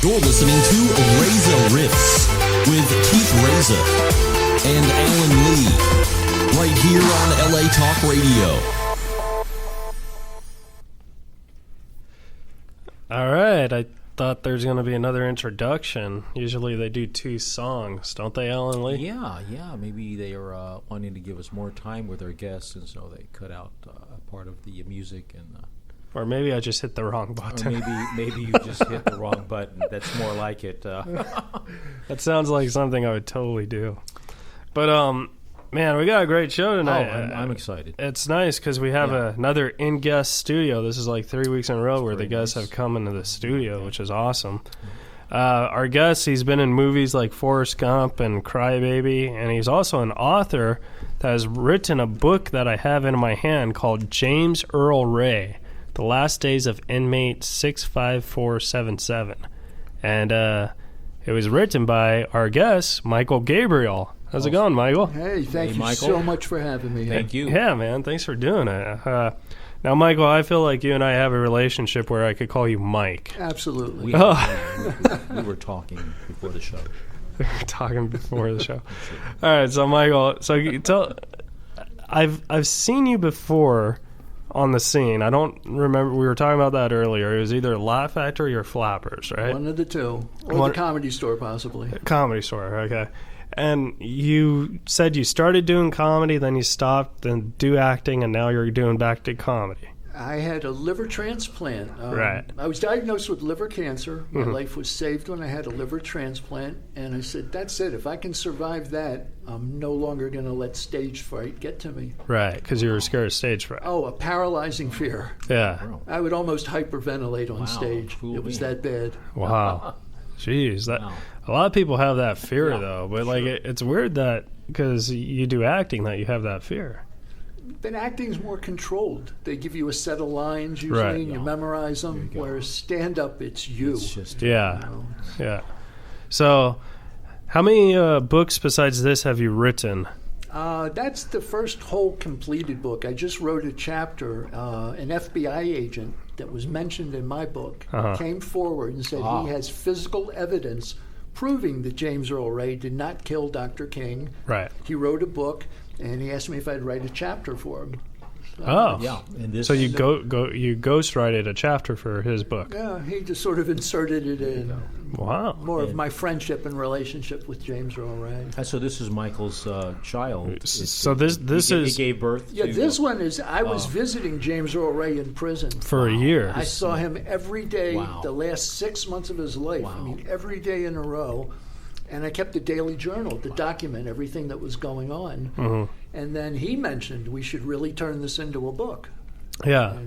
You're listening to Reza Riffs with Keith Reza and Alan Lee, right here on LA Talk Radio. All right, I thought there's going to be another introduction. Usually they do 2 songs, don't they, Alan Lee? Yeah. Maybe they are wanting to give us more time with our guests, and so they cut out part of the music. Or maybe I just hit the wrong button. Or maybe you just hit the wrong button. That's more like it. That sounds like something I would totally do. But, man, we got a great show tonight. I'm excited. It's nice because we have another in-guest studio. This is like 3 weeks in a row where the guests have come into the studio, which is awesome. Our guest, he's been in movies like Forrest Gump and Cry Baby, and he's also an author that has written a book that I have in my hand called James Earl Ray, The Last Days of Inmate 65477. And it was written by our guest, Michael Gabriel. How's it going, Michael? Hey, thank you Michael. so much for having me. Thank you. Yeah, man. Thanks for doing it. Now, Michael, I feel like you and I have a relationship where I could call you Mike. Absolutely. We were talking before the show. Talking before the show. All right, so Michael, I've seen you before on the scene. I don't remember. We were talking about that earlier. It was either Laugh Factory or Flappers, right? One of the two. Or the Comedy Store, possibly. Comedy Store, okay. And you said you started doing comedy, then you stopped, then do acting, and now you're doing back to comedy. I had a liver transplant. Right. I was diagnosed with liver cancer. My life was saved when I had a liver transplant. And I said, that's it. If I can survive that, I'm no longer going to let stage fright get to me. Right, because you were scared of stage fright. Oh, a paralyzing fear. Yeah. I would almost hyperventilate on stage. It was that bad. Wow. Jeez, a lot of people have that fear though, but like it's weird that because you do acting that you have that fear. But acting's more controlled. They give you a set of lines usually, and you memorize them. Whereas stand-up, it's you. It's just Yeah. So, how many books besides this have you written? That's the first whole completed book. I just wrote a chapter. An FBI agent that was mentioned in my book came forward and said he has physical evidence proving that James Earl Ray did not kill Dr. King. Right. He wrote a book, and he asked me if I'd write a chapter for him. Yeah. And this, so you you ghostwrited a chapter for his book. Yeah, he just sort of inserted it in. Wow. More of my friendship and relationship with James Earl Ray. So this is Michael's child. So this is he gave birth. Yeah, this one is. I was visiting James Earl Ray in prison for a year. I saw him every day the last 6 months of his life. I mean, every day in a row. And I kept a daily journal to document everything that was going on. Mm-hmm. And then he mentioned we should really turn this into a book. Yeah.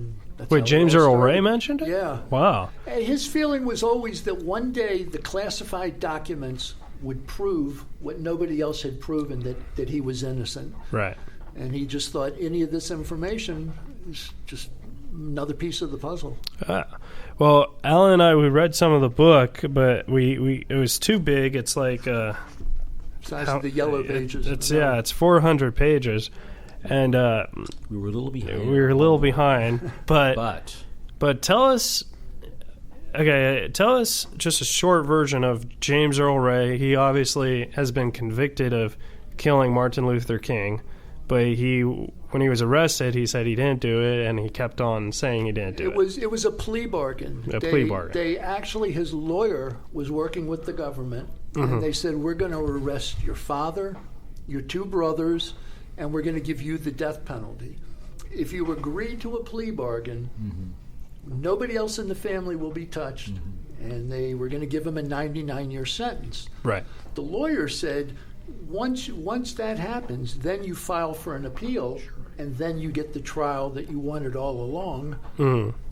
Wait, James Earl Ray mentioned it? Yeah. Wow. His feeling was always that one day the classified documents would prove what nobody else had proven, that he was innocent. Right. And he just thought any of this information is just another piece of the puzzle. Well, Alan and I, we read some of the book, but it was too big. It's like size of the yellow pages. It's 400 pages, and we were a little behind. but tell us just a short version of James Earl Ray. He obviously has been convicted of killing Martin Luther King, but when he was arrested, he said he didn't do it, and he kept on saying he didn't do it. It was a plea bargain. Plea bargain. They actually, his lawyer was working with the government, and they said, we're going to arrest your father, your 2 brothers, and we're going to give you the death penalty. If you agree to a plea bargain, nobody else in the family will be touched, and they were going to give him a 99-year sentence. Right. The lawyer said, once that happens, then you file for an appeal, and then you get the trial that you wanted all along.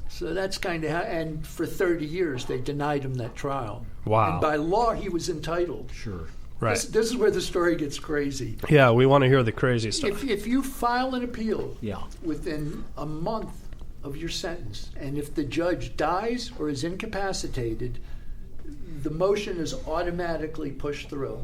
So that's kind of how, and for 30 years they denied him that trial. Wow. And by law he was entitled. Sure. Right. This is where the story gets crazy. Yeah, we want to hear the crazy stuff. If you file an appeal within a month of your sentence, and if the judge dies or is incapacitated, the motion is automatically pushed through.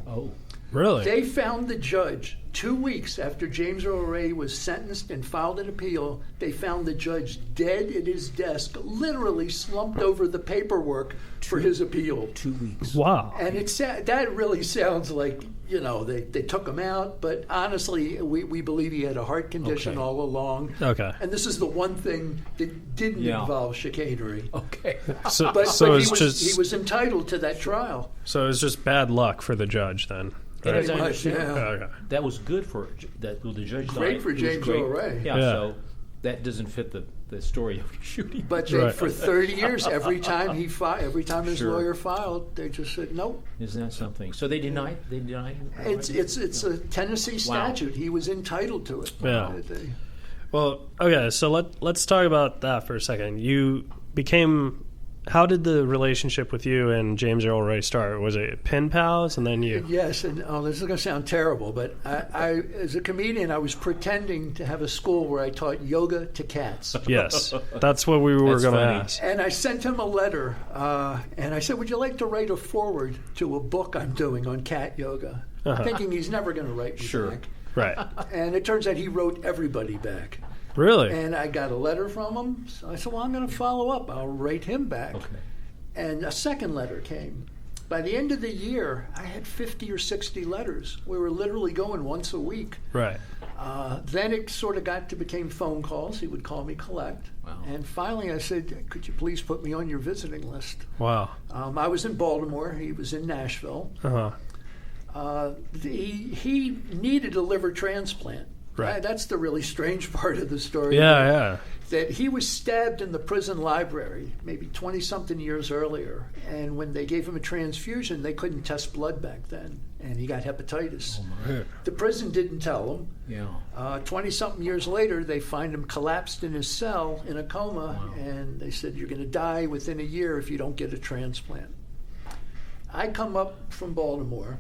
Really? They found the judge 2 weeks after James Earl Ray was sentenced and filed an appeal. They found the judge dead at his desk, literally slumped over the paperwork for his appeal. 2 weeks. Wow. And that really sounds like, they took him out. But honestly, we believe he had a heart condition all along. Okay. And this is the one thing that didn't involve chicanery. Okay. But he was entitled to that trial. So it was just bad luck for the judge then. And as I much, understand, Okay. that was good for that. Well, the judge Great died. for It was James great. Earl Ray. Yeah, Yeah. so that doesn't fit the story of the shooting. But Right. for 30 years, every time his Sure. lawyer filed, they just said nope. Isn't that something? So they denied. They denied. It's a Tennessee statute. He was entitled to it. Yeah. Well, okay, so let's talk about that for a second. You became. How did the relationship with you and James Earl Ray start? Was it pen pals, and then you? Yes, and this is going to sound terrible, but I, as a comedian, I was pretending to have a school where I taught yoga to cats. Yes, that's what we were That's going to funny. ask. And I sent him a letter, and I said, "Would you like to write a foreword to a book I'm doing on cat yoga?" Thinking he's never going to write me back. Right. And it turns out he wrote everybody back. Really? And I got a letter from him. So I said, well, I'm going to follow up. I'll write him back. Okay. And a second letter came. By the end of the year, I had 50 or 60 letters. We were literally going once a week. Right. Then it sort of became phone calls. He would call me collect. Wow. And finally I said, could you please put me on your visiting list? Wow. I was in Baltimore. He was in Nashville. He needed a liver transplant. Right. That's the really strange part of the story. Yeah. That he was stabbed in the prison library maybe 20-something years earlier. And when they gave him a transfusion, they couldn't test blood back then. And he got hepatitis. The prison didn't tell him. Yeah. 20-something years later, they find him collapsed in his cell in a coma. Wow. And they said, you're going to die within a year if you don't get a transplant. I come up from Baltimore.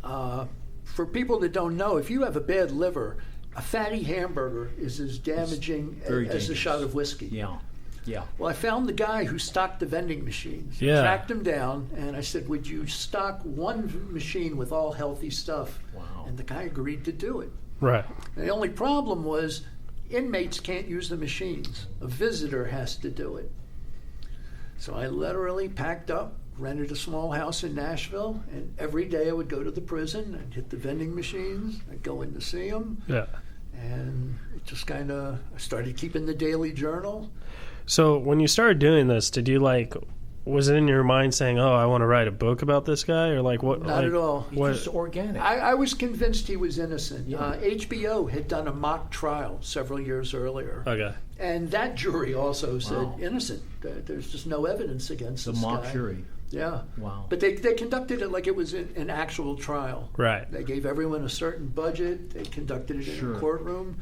For people that don't know, if you have a bad liver, a fatty hamburger is as damaging as a shot of whiskey. Yeah. Well, I found the guy who stocked the vending machines. Yeah. Tracked him down, and I said, would you stock one machine with all healthy stuff? Wow. And the guy agreed to do it. Right. And the only problem was inmates can't use the machines. A visitor has to do it. So I literally packed up, rented a small house in Nashville, and every day I would go to the prison and hit the vending machines. I'd go in to see them. Yeah. And it just I started keeping the daily journal. So when you started doing this, did you was it in your mind saying, "Oh, I want to write a book about this guy," or what? Not at all. It's organic. I was convinced he was innocent. Yeah. HBO had done a mock trial several years earlier. Okay. And that jury also said Wow. innocent. There's just no evidence against The this mock guy. jury. Yeah. Wow. But they conducted it like it was an actual trial. Right. They gave everyone a certain budget. They conducted it in Sure. a courtroom.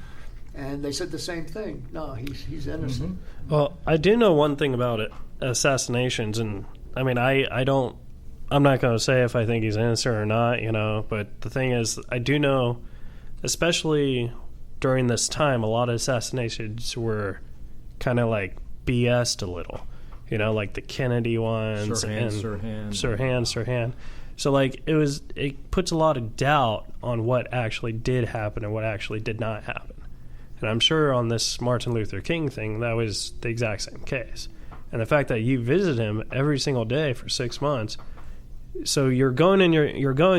And they said the same thing. No, he's innocent. Well, I do know one thing about it, assassinations, and I mean, I'm not going to say if I think he's innocent or not, but the thing is, I do know, especially during this time, a lot of assassinations were kind of BS'd a little, like the Kennedy ones Sirhan. So it puts a lot of doubt on what actually did happen and what actually did not happen. And I'm sure on this Martin Luther King thing, that was the exact same case. And the fact that you visit him every single day for 6 months, so you're going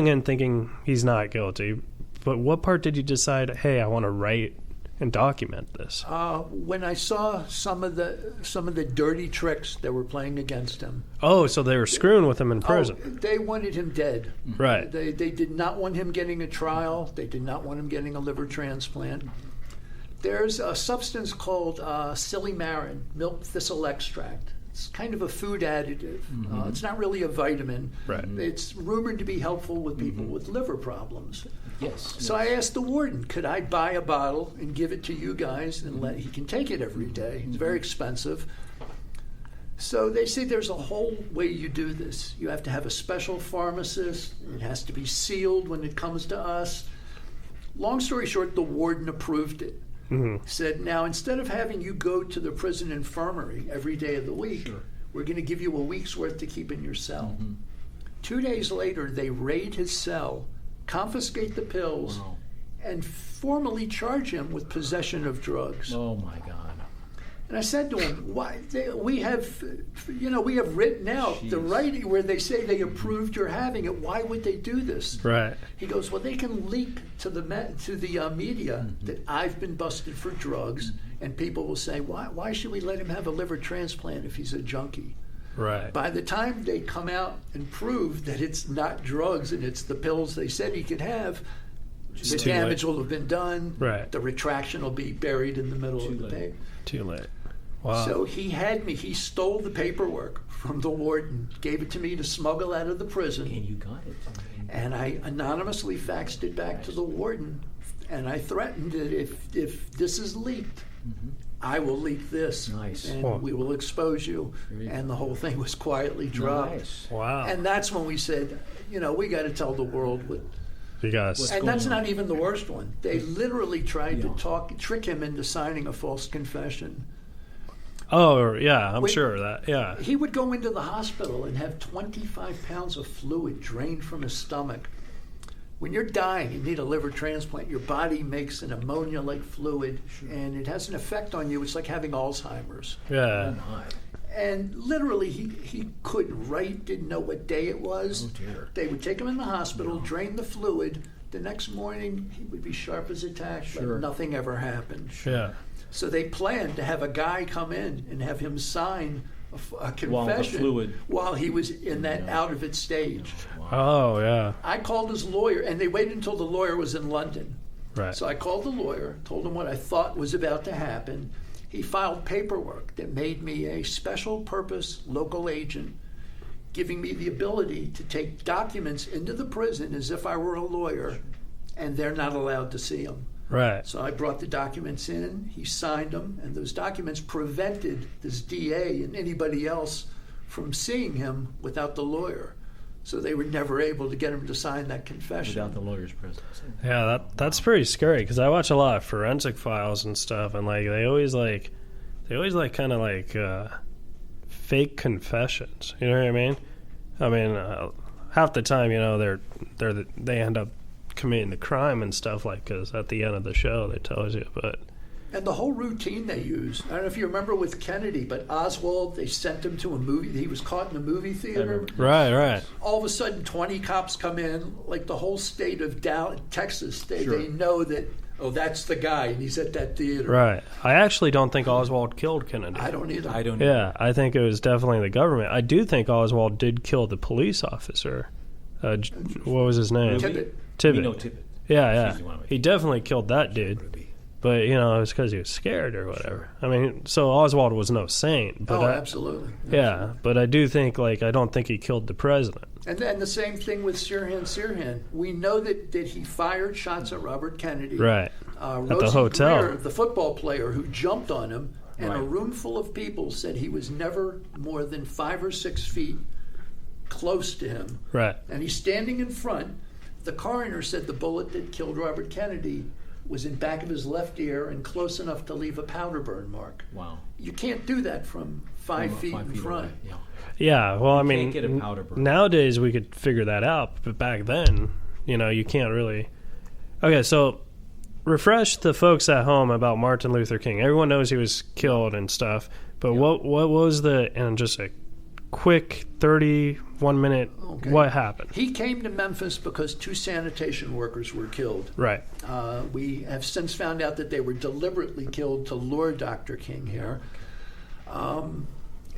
in thinking he's not guilty. But what part did you decide, hey, I want to write and document this? When I saw some of the dirty tricks that were playing against him. Oh, so they were screwing with him in prison. They wanted him dead. Right. They did not want him getting a trial. They did not want him getting a liver transplant. There's a substance called silymarin, milk thistle extract. It's kind of a food additive. It's not really a vitamin. Right. It's rumored to be helpful with people with liver problems. Yes. So I asked the warden, could I buy a bottle and give it to you guys and he can take it every day? It's very expensive. So they say there's a whole way you do this. You have to have a special pharmacist. It has to be sealed when it comes to us. Long story short, the warden approved it. Said, now instead of having you go to the prison infirmary every day of the week, we're going to give you a week's worth to keep in your cell. 2 days later, they raid his cell, confiscate the pills, Wow. and formally charge him with possession of drugs. Oh my God. And I said to him, "Why? We have written out the Jeez. writing where they say they approved your having it. Why would they do this?" Right. He goes, "Well, they can leak to the media Mm-hmm. that I've been busted for drugs, and people will say, why should we let him have a liver transplant if he's a junkie?" Right. By the time they come out and prove that it's not drugs and it's the pills they said he could have, the too damage late. will have been done. Right. The retraction will be buried in the middle Too of the late. paper. Too late. Wow. So he had me. He stole the paperwork from the warden, gave it to me to smuggle out of the prison, And you got it. and I anonymously faxed it back to the warden, and I threatened that if this is leaked, I will leak this, Nice. and Huh. we will expose you. Very And the whole thing was quietly dropped. Nice. Wow. And that's when we said, we got to tell the world what. You guys. And that's going on? not even the worst one. They literally tried Yeah. to trick him into signing a false confession. Oh, yeah, I'm Wait. sure of that. Yeah. He would go into the hospital and have 25 pounds of fluid drained from his stomach. When you're dying, you need a liver transplant. Your body makes an ammonia-like fluid, and it has an effect on you. It's like having Alzheimer's. Yeah. Oh my. And literally, he couldn't write, didn't know what day it was. Oh dear. They would take him in the hospital, drain the fluid. The next morning, he would be sharp as a tack, Sure. like nothing ever happened. Yeah. So they planned to have a guy come in and have him sign a confession fluid- while he was in that Yeah. out of it stage. Oh, yeah. I called his lawyer, and they waited until the lawyer was in London. Right. So I called the lawyer, told him what I thought was about to happen. He filed paperwork that made me a special purpose local agent, giving me the ability to take documents into the prison as if I were a lawyer, and they're not allowed to see them. Right. So I brought the documents in, he signed them, and those documents prevented this DA and anybody else from seeing him without the lawyer. So they were never able to get him to sign that confession. Without the lawyer's presence. Yeah, that's pretty scary because I watch a lot of forensic files and stuff, and like they always kind of like fake confessions. You know what I mean? I mean, half the time, they end up committing the crime and stuff, like, because at the end of the show they tells you. But And the whole routine they use, I don't know if you remember with Kennedy, but Oswald, they sent him to a movie. He was caught in a movie theater. right. All of a sudden, 20 cops come in, like the whole state of Texas. They Sure. know that, that's the guy, and he's at that theater. Right. I actually don't think Oswald killed Kennedy. I don't either. I don't know. Yeah, I think it was definitely the government. I do think Oswald did kill the police officer. What was his name? Tippit. Tippit. We know Tippit. Yeah, She's the one with- he definitely killed that dude. Ruby. But, it was because he was scared or whatever. I mean, so Oswald was no saint. But Absolutely. Yeah, but I do think, I don't think he killed the president. And then the same thing with Sirhan. We know that he fired shots at Robert Kennedy. Right. At the hotel. Greer, the football player who jumped on him, and a Right. room full of people said he was never more than 5 or 6 feet close to him. Right. And he's standing in front. The coroner said the bullet that killed Robert Kennedy was in back of his left ear and close enough to leave a powder burn mark. Wow. You can't do that from 5 feet 5 in feet front. away. Yeah. Yeah, well, I mean, can't get a powder burn. nowadays we could figure that out, but back then, you can't really. Okay, so refresh the folks at home about Martin Luther King. Everyone knows he was killed and stuff, but what was and just a quick 31 minute, Okay. what happened? He came to Memphis because 2 sanitation workers were killed. Right. We have since found out that they were deliberately killed to lure Dr. King here.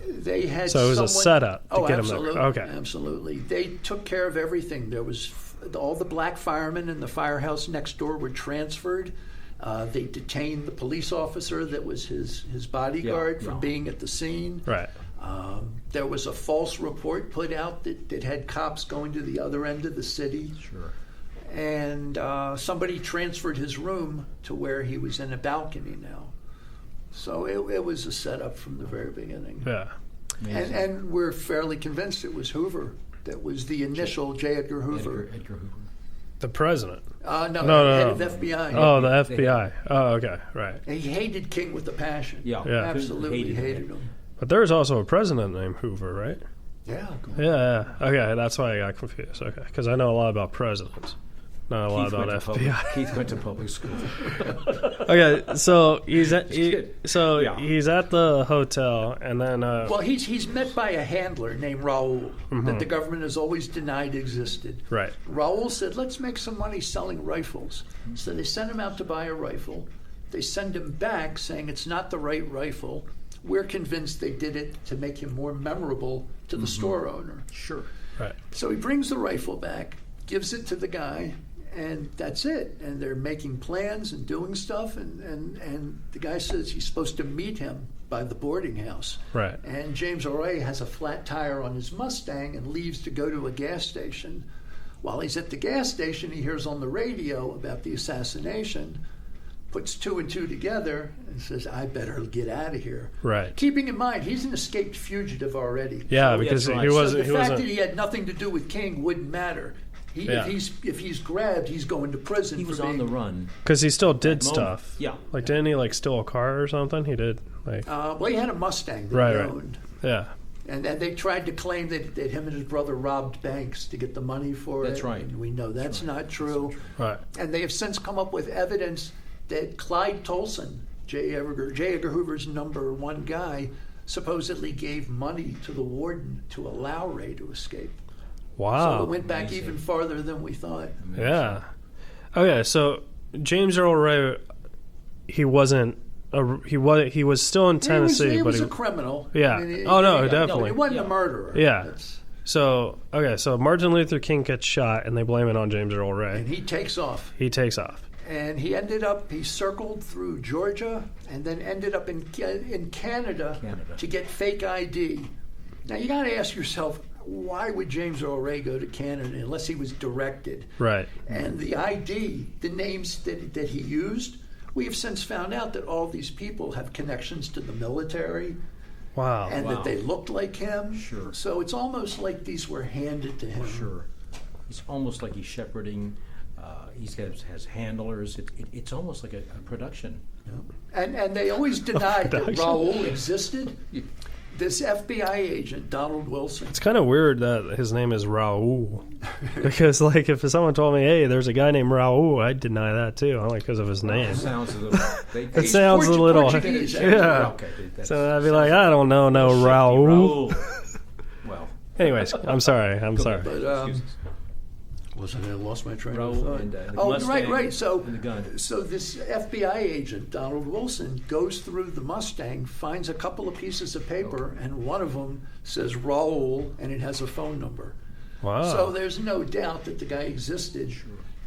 They had So it was a someone- setup to get him absolutely, there. Okay. Absolutely. They took care of everything. There was all the black firemen in the firehouse next door were transferred. They detained the police officer that was his bodyguard from being at the scene. Right. There was a false report put out that had cops going to the other end of the city. Sure. And somebody transferred his room to where he was in a balcony now. So it was a setup from the very beginning. Yeah. And we're fairly convinced it was Hoover that was the initial J. Edgar Hoover. Edgar Hoover. The president. No, No. head of FBI. Oh, the FBI. Oh, okay. Right. And he hated King with a passion. Yeah. Yeah. Absolutely hated him. But there was also a president named Hoover, right? Yeah. Yeah. Okay, that's why I got confused. Okay, because I know a lot about presidents. Not a lot about FBI. Keith went to public school. Okay, so he's at kidding. he's at the hotel, and then Well, he's met by a handler named Raul that the government has always denied existed. right, Raul said, let's make some money selling rifles. So they sent him out to buy a rifle. They send him back saying it's not the right rifle. We're convinced they did it to make him more memorable to the store owner. Sure. right, So he brings the rifle back, gives it to the guy, and that's it. And they're making plans and doing stuff, and the guy says he's supposed to meet him by the boarding house. right. And James O'Reilly has a flat tire on his Mustang and leaves to go to a gas station. While he's at the gas station, he hears on the radio about the assassination, puts two and two together, and says, I better get out of here. Right. Keeping in mind, he's an escaped fugitive already. Yeah, So because that's right. he So wasn't. the He fact wasn't. that he had nothing to do with King wouldn't matter. Yeah. If he's grabbed, he's going to prison. He for was being, on the run. Because he still did Moment. stuff. Yeah. Like, didn't he like steal a car or something? He did. Like, Well, he had a Mustang that Right, he right. owned. yeah, And they tried to claim that him and his brother robbed banks to get the money for it. That's right. And we know that's not true. right, And they have since come up with evidence that Clyde Tolson, J. Edgar Hoover's number one guy, supposedly gave money to the warden to allow Ray to escape. wow, So it went back Amazing. even farther than we thought. yeah. Okay, so James Earl Ray, he wasn't. He was still in Tennessee, he but was he a criminal. Yeah. Oh, no, definitely. He wasn't Yeah. a murderer. Yeah. That's- So so Martin Luther King gets shot, and they blame it on James Earl and Ray. he takes off. He takes off. And he circled through Georgia and then ended up in Canada to get fake ID. Now you got to ask yourself, why would James Earl Ray go to Canada unless he was directed? Right. And the ID, the names that he used, we have since found out that all these people have connections to the military Wow. and that they looked like him. Sure. So it's almost like these were handed to him. Sure. It's almost like he's shepherding. He has handlers. It's almost like a production. And they always denied that Production. Raul existed. This FBI agent, Donald Wilson, It's kind of weird that his name is Raul, because like if someone told me, "Hey, there's a guy named Raul," I'd deny that too, only because of his name. Sounds a little. It sounds a little. Portuguese, Yeah. Okay, that's- So I'd be like, I don't know, no Raul. Well, Anyways, I'm sorry. I'm sorry. But excuses. I lost my train of Raul thought. and, the Oh, Mustang right. So, and the gun. so this FBI agent, Donald Wilson, goes through the Mustang, finds a couple of pieces of paper, and one of them says Raul, and it has a phone number. Wow. So there's no doubt that the guy existed.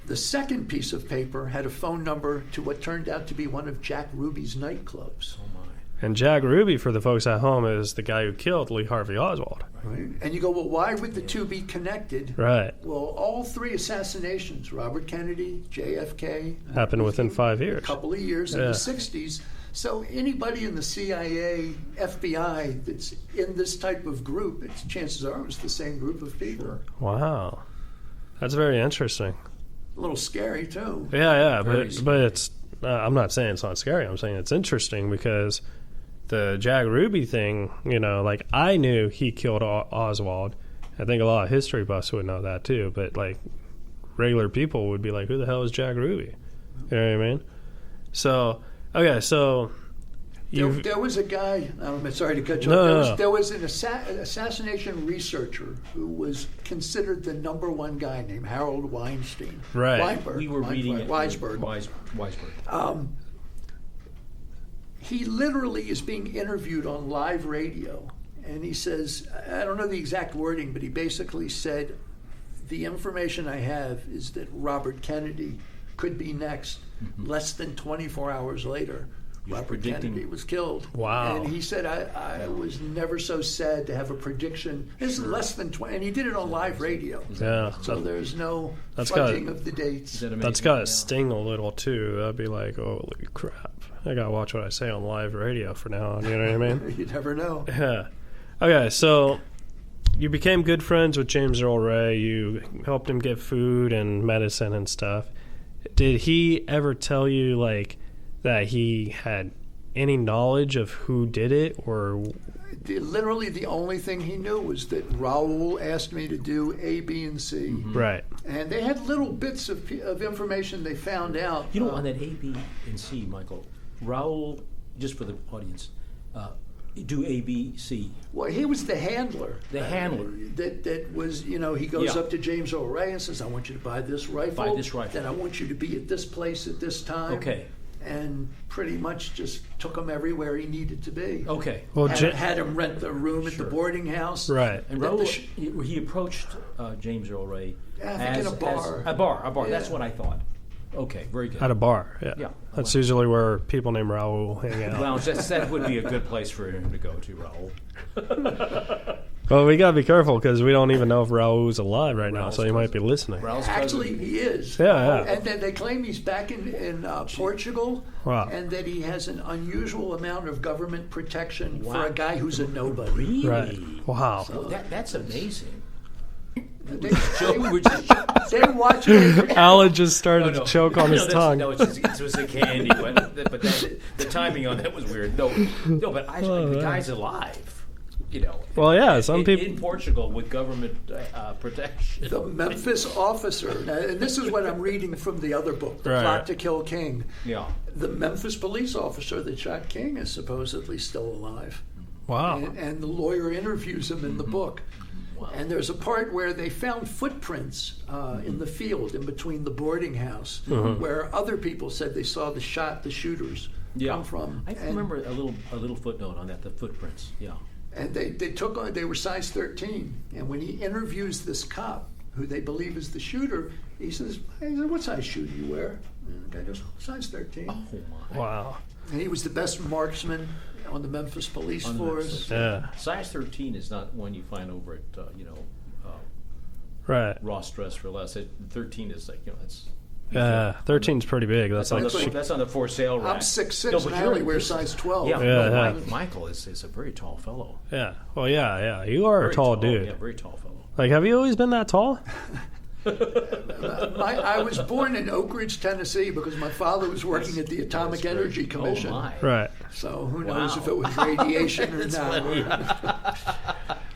The second piece of paper had a phone number to what turned out to be one of Jack Ruby's nightclubs. Oh my. And Jack Ruby, for the folks at home, is the guy who killed Lee Harvey Oswald. Right? And you go, well, why would the two be connected? Right. Well, all three assassinations, Robert Kennedy, JFK, Happened within 5 a years. couple of years in Yeah. the 60s. So anybody in the CIA, FBI that's in this type of group, chances are it's the same group of people. Wow. That's very interesting. A little scary, too. Yeah, Very but it's. I'm not saying it's not scary. I'm saying it's interesting because the Jack Ruby thing, like I knew he killed Oswald. I think a lot of history buffs would know that too. But like regular people would be like, "Who the hell is Jack Ruby?" You know what I mean? So okay, so There was a guy, I'm sorry to cut you No, off, no. there was an assassination researcher who was considered the number one guy named Harold Weinstein. Right. Weinberg. We were reading it. Weisberg. Weisberg. He literally is being interviewed on live radio, and he says, I don't know the exact wording, but he basically said, the information I have is that Robert Kennedy could be next. Less than 24 hours later, Robert predicting- Kennedy was killed. Wow. And he said, I was never so sad to have a prediction. This is less than 20, and he did it on live radio. yeah, So there's no That's got- fudging of the dates. Is that amazing? that's got to Yeah. sting a little too. That'd be like, holy crap! I gotta watch what I say on live radio from now on. You know what I mean? You never know. Yeah. Okay, so you became good friends with James Earl Ray. You helped him get food and medicine and stuff. Did he ever tell you like that he had any knowledge of who did it, or literally the only thing he knew was that Raoul asked me to do A, B, and C. Right. And they had little bits of information they found out. You know, on that A, B, and C, Michael, Raoul, just for the audience, do A, B, C. Well, he was the handler. The handler. That was, he goes Yeah. up to James Earl Ray and says, I want you to buy this rifle. Buy this rifle. Then I want you to be at this place at this time. Okay. And pretty much just took him everywhere he needed to be. Okay. Well, Had him rent the room at the boarding house. Right. And Raoul, he approached James Earl Ray I think in a bar. A bar. Yeah. That's what I thought. Okay, very good. At a bar, yeah. Yeah. That's usually where people named Raoul hang out. Lounge. That would be a good place for him to go to, Raoul. Well, we got to be careful because we don't even know if Raoul's alive right now, Raoul's so he might be listening. Raoul's Actually, cousin. he is. Yeah. And then they claim he's back in Portugal, Wow. and that he has an unusual amount of government protection for Wow. a guy who's a nobody. Really? Right. Wow. That's amazing. They watch Oh, it. Alan just started to choke on his tongue. No, it was a candy, but the timing on that was weird. No, but the guy's alive. Well, yeah, some people. In Portugal with government protection. The Memphis officer, now, and this is what I'm reading from the other book, The Right. Plot to Kill King. Yeah. The Memphis police officer that shot King is supposedly still alive. Wow. And the lawyer interviews him in the book. Wow. And there's a part where they found footprints in the field in between the boarding house where other people said they saw the shooters come from. I remember a little footnote on that, the footprints. Yeah. And they were size 13. And when he interviews this cop, who they believe is the shooter, he says, what size shoe do you wear? And the guy goes, size 13. Oh my. Wow. And he was the best marksman on the Memphis police force. Yeah. Size 13 is not one you find over at Right. Ross Dress for Less. 13 is like that's. 13's pretty big. That's on That's on the for sale rack. I'm 6'6", No, and but I you're- only wear size 12. Yeah, Yeah, no, yeah. Michael is a very tall fellow. Yeah. Well, yeah. You are Very a tall dude. Yeah, very tall fellow. Like, have you always been that tall? I was born in Oak Ridge, Tennessee, because my father was working at the Atomic Energy Commission. Oh my. Right. So who knows Wow. if it was radiation or not.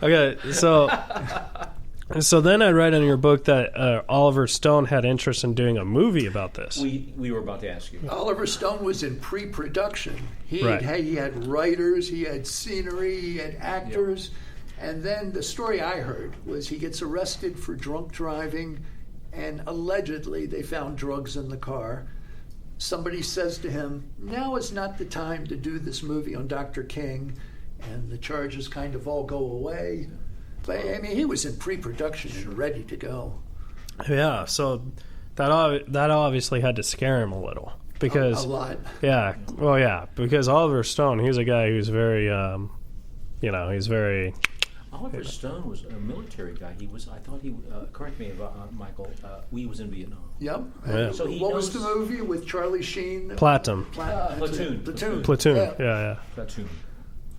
Okay. So then I read in your book that Oliver Stone had interest in doing a movie about this. We were about to ask you. Oliver Stone was in pre-production. He had writers, he had scenery, he had actors. And then the story I heard was he gets arrested for drunk driving, and allegedly they found drugs in the car. Somebody says to him, now is not the time to do this movie on Dr. King, and the charges kind of all go away. But, I mean, he was in pre-production and ready to go. Yeah. So that obviously had to scare him a little because A lot. Yeah. Well, yeah, because Oliver Stone, he's a guy who's very, he's very. Oliver Stone was a military guy. I thought he, correct me, Michael, he was in Vietnam. Yep. Yeah. So he What was knows- the movie with Charlie Sheen? Platoon. Platoon. Platoon. Yeah. Yeah. Platoon.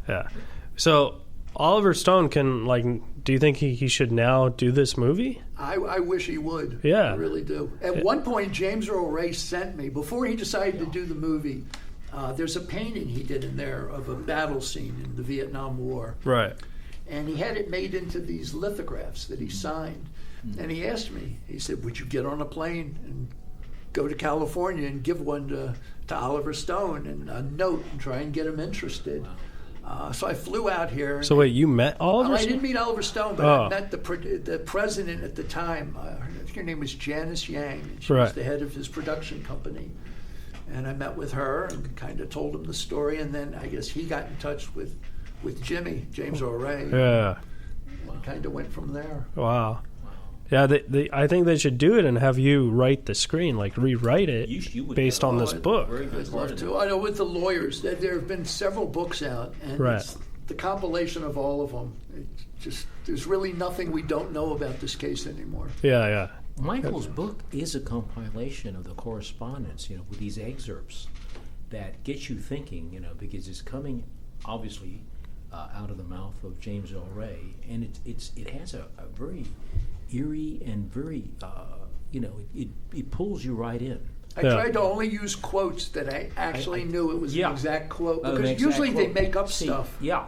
Yeah. So Oliver Stone do you think he should now do this movie? I wish he would. Yeah. I really do. At one point, James Earl Ray sent me, before he decided to do the movie, there's a painting he did in there of a battle scene in the Vietnam War. Right. And he had it made into these lithographs that he signed. And he asked me, he said, would you get on a plane and go to California and give one to Oliver Stone and a note and try and get him interested? So I flew out here. So wait, you met Oliver I Stone? didn't meet Oliver Stone, but I met the president at the time. I think her name was Janice Yang. And she was the head of his production company. And I met with her and kind of told him the story. And then I guess he got in touch with James Earl Ray. Yeah. And kind of went from there. Wow. Yeah, I think they should do it and have you write the screen, like rewrite it You would based on this book. Very good I'd part love of to. I know with the lawyers, there have been several books out. And it's the compilation of all of them. There's really nothing we don't know about this case anymore. Yeah. Michael's book is a compilation of the correspondence, with these excerpts that get you thinking, because it's coming, obviously, out of the mouth of James Earl Ray, and it has a very eerie and very, it pulls you right in. I tried to only use quotes that I actually knew it was an exact quote, because usually they make up stuff. Yeah.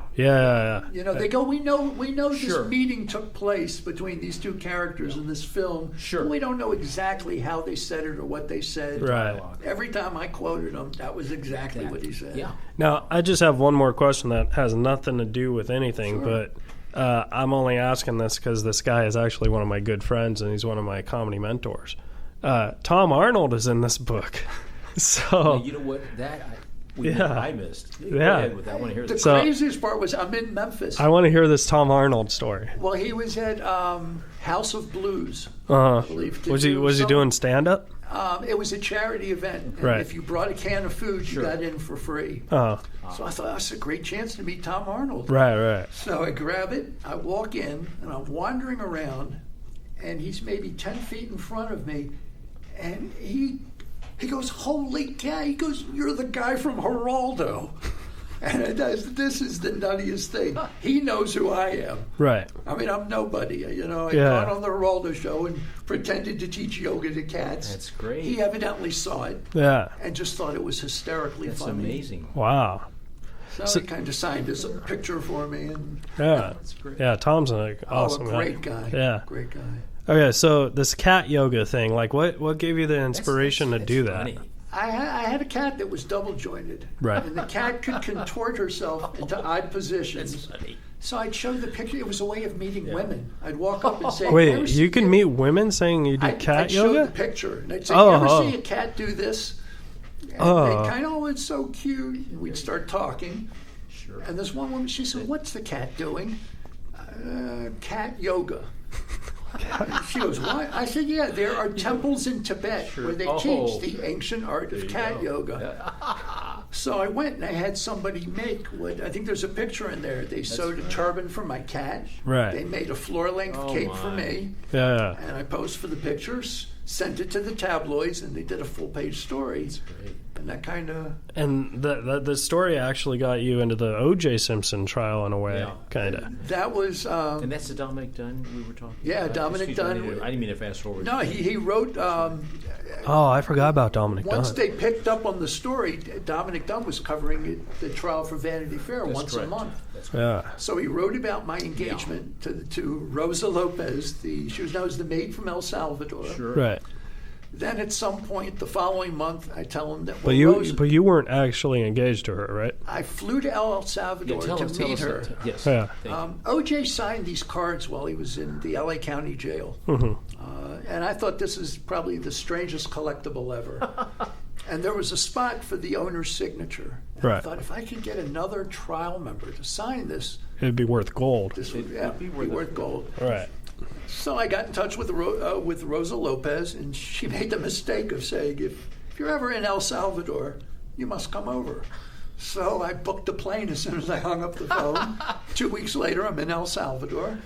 You know, they go, we know this meeting took place between these two characters in this film. But we don't know exactly how they said it or what they said. Right. Every time I quoted him, that was exactly what he said. Yeah. Now, I just have one more question that has nothing to do with anything, but I'm only asking this because this guy is actually one of my good friends, and he's one of my comedy mentors. Tom Arnold is in this book. So you know what? I missed. Go Yeah. ahead with that. I want to hear The this. craziest part was I'm in Memphis. I want to hear this Tom Arnold story. Well, he was at House of Blues, I believe. Was he doing stand-up? It was a charity event. And Right. if you brought a can of food, you got in for free. Oh, So I thought, that's a great chance to meet Tom Arnold. right. So I grab it, I walk in, and I'm wandering around, and he's maybe 10 feet in front of me, and he goes, holy cow, he goes, you're the guy from Geraldo. And this is the nuttiest thing. He knows who I am. Right. I mean, I'm nobody. You know, I got on the Geraldo show and pretended to teach yoga to cats. That's great. He evidently saw it. Yeah. And just thought it was hysterically That's funny. amazing. Wow. So he kind of signed his picture for me. And Yeah. That's great. Yeah, Tom's an awesome a great guy. Yeah. Great guy. Okay, so this cat yoga thing, like what gave you the inspiration to do that? Funny. I had a cat that was double jointed. Right. And the cat could contort herself into odd positions. That's funny. So I'd show the picture. It was a way of meeting women. I'd walk up and say, Wait, you can meet women saying you do cat I'd show yoga? the picture. And I'd say, you ever see a cat do this? And they kind of, oh, it's so cute. And we'd start talking. Sure. And this one woman, she said, what's the cat doing? Cat yoga. She goes, what? I said, yeah, there are temples in Tibet where they teach the ancient art of cat yoga. So I went and I had somebody make what, I think there's a picture in there. They sewed a turban for my cat. Right. They made a floor-length cape for me. Yeah. And I posed for the pictures, sent it to the tabloids, and they did a full-page story. That's great. And that kind of... And the story actually got you into the O.J. Simpson trial in a way, kind of. That was... And that's the Dominic Dunn we were talking about? Dominic Dunn. I didn't mean to fast forward. No, he wrote... Oh, I forgot about Dominic Dunn. Once they picked up on the story, Dominic Dunn was covering the trial for Vanity Fair once a month. Yeah. So he wrote about my engagement to Rosa Lopez. She was known as the maid from El Salvador. Sure. Right. Then at some point the following month, I tell him that. But you weren't actually engaged to her, right? I flew to El Salvador to meet her. Yes. Yeah. O.J. signed these cards while he was in the L.A. County Jail, and I thought this is probably the strangest collectible ever. And there was a spot for the owner's signature. And I thought, if I could get another trial member to sign this, it'd be worth gold. This would be worth gold. Right. So I got in touch with Rosa Lopez, and she made the mistake of saying, if you're ever in El Salvador, you must come over. So I booked a plane as soon as I hung up the phone. 2 weeks later, I'm in El Salvador,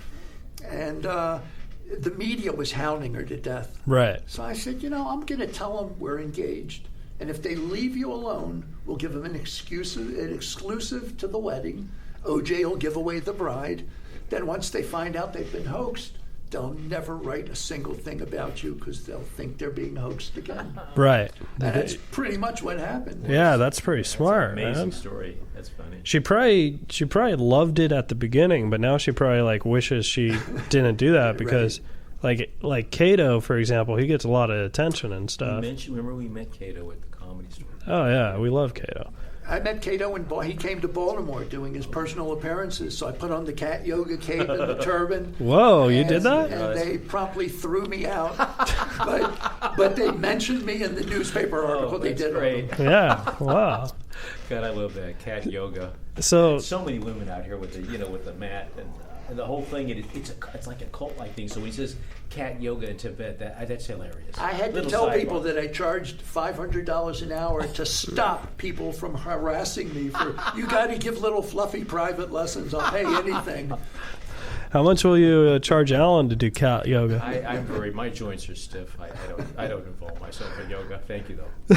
and the media was hounding her to death. Right. So I said, I'm going to tell them we're engaged, and if they leave you alone, we'll give them an exclusive to the wedding. OJ will give away the bride. Then once they find out they've been hoaxed, they'll never write a single thing about you because they'll think they're being hoaxed again. Right. And that's pretty much what happened. Yeah, that's pretty smart. That's an amazing man. story. That's funny. She probably loved it at the beginning, but now she probably wishes she didn't do that because like Cato, for example, he gets a lot of attention and stuff. Remember we met Cato at the Comedy Store? Oh yeah, we love Cato. I met Cato he came to Baltimore doing his personal appearances, so I put on the cat yoga cape and the turban. Whoa, you did that? And they promptly threw me out, but they mentioned me in the newspaper article they did. Great. Yeah, wow. God, I love that cat yoga. So many women out here with the mat and the whole thing. It's like a cult-like thing. So when he says cat yoga in Tibet, that's hilarious. I had to tell people that I charged $500 an hour to stop people from harassing me for, you got to give little fluffy private lessons. I'll pay anything. how much will you charge Alan to do cat yoga? My joints are stiff. I don't involve myself in yoga. Thank you though.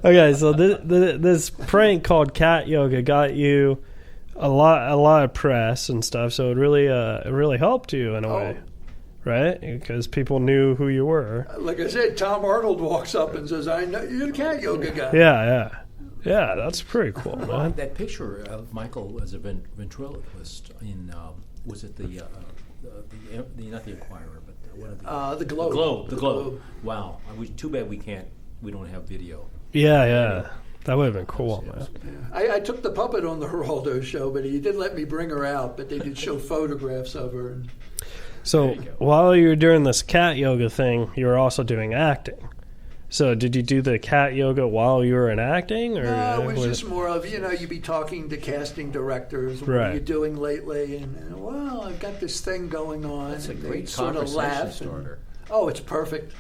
Okay, so this prank called cat yoga got you a lot of press and stuff. So it really helped you in a way. right? Because people knew who you were. Like I said, Tom Arnold walks up and says, "I know you're the cat yoga guy." Yeah, that's pretty cool, man. That picture of Michael as a ventriloquist in was it the not the Inquirer, but one of the Globe. The Globe. Wow, too bad we don't have video. Yeah. That would have been cool, man. Yeah. I took the puppet on the Geraldo show, but he didn't let me bring her out. But they did show photographs of her. And so while you were doing this cat yoga thing, you were also doing acting. So did you do the cat yoga while you were in acting? Or no, it was just more of, you'd be talking to casting directors. What are you doing lately? And well, I've got this thing going on. That's a and great sort of laugh starter. It's perfect.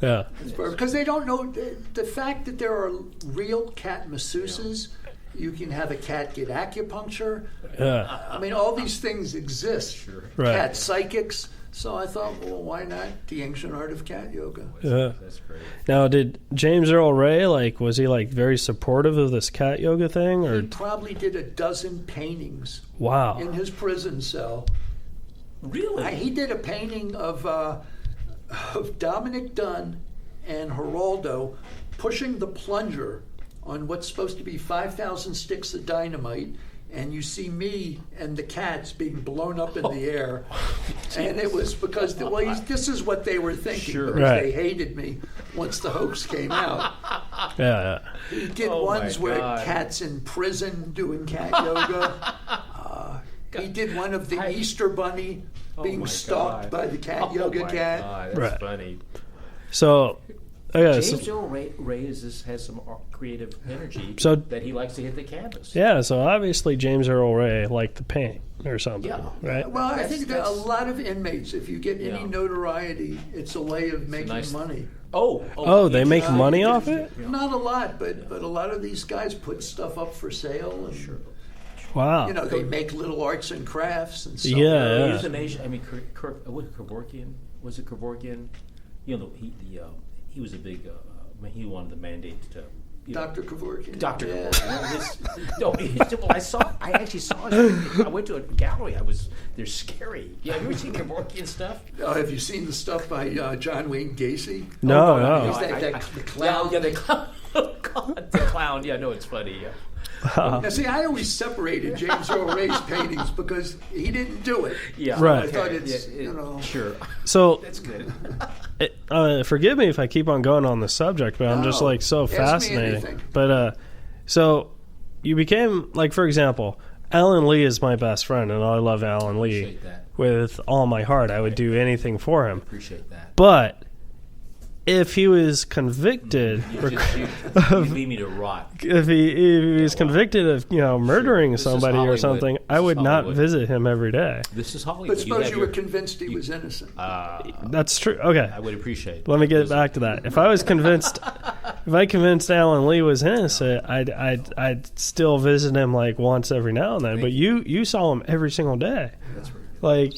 Yeah. Because they don't know the fact that there are real cat masseuses. You can have a cat get acupuncture. Yeah. I mean, all these things exist. Sure. Right. Cat psychics. So I thought, well, why not the ancient art of cat yoga? Yeah. That's great. Now, did James Earl Ray, was he very supportive of this cat yoga thing? Or He probably did a dozen paintings wow. in his prison cell. Really? He did a painting of Dominic Dunn and Geraldo pushing the plunger on what's supposed to be 5,000 sticks of dynamite, and you see me and the cats being blown up in the air. And it was because, this is what they were thinking, because they hated me once the hoax came out. Yeah. He did ones where cats in prison doing cat yoga. He did one of the Easter Bunny being stalked by the cat yoga cat. God, that's funny. So, James Earl Ray has some creative energy that he likes to hit the canvas. Yeah, so obviously James Earl Ray liked the paint or something, right? Well, I think that a lot of inmates, if you get any notoriety, it's a way of making money. They make money off it? Not a lot, but a lot of these guys put stuff up for sale. And, wow. They make little arts and crafts and stuff. Yeah. Euthanasia. I mean, Kevorkian, was it Kevorkian? He was a big. He wanted the mandate to. Dr. Kevorkian. Dr. Kevorkian. I actually saw it. I went to a gallery. They're scary. Yeah, have you ever seen Kevorkian stuff? Have you seen the stuff by John Wayne Gacy? No. The clown. Yeah, the clown. The clown. Yeah, no, it's funny. Yeah. Now, see, I always separated James Earl Ray's paintings because he didn't do it. Yeah, right. I thought it's sure. So that's good. Forgive me if I keep on going on the subject, but I'm just so fascinating. But so you became for example, Alan Lee is my best friend, and I love Alan Lee with all my heart. I would do anything for him. Appreciate that. But if he was convicted, you leave me to rot. If he was convicted of murdering somebody or something, I would not visit him every day. This is Hollywood. But suppose you were convinced he was innocent. That's true. Okay, I would appreciate. Let me get back to that. If I was convinced, if I convinced Alan Lee was innocent, I'd still visit him once every now and then. But you saw him every single day. That's right.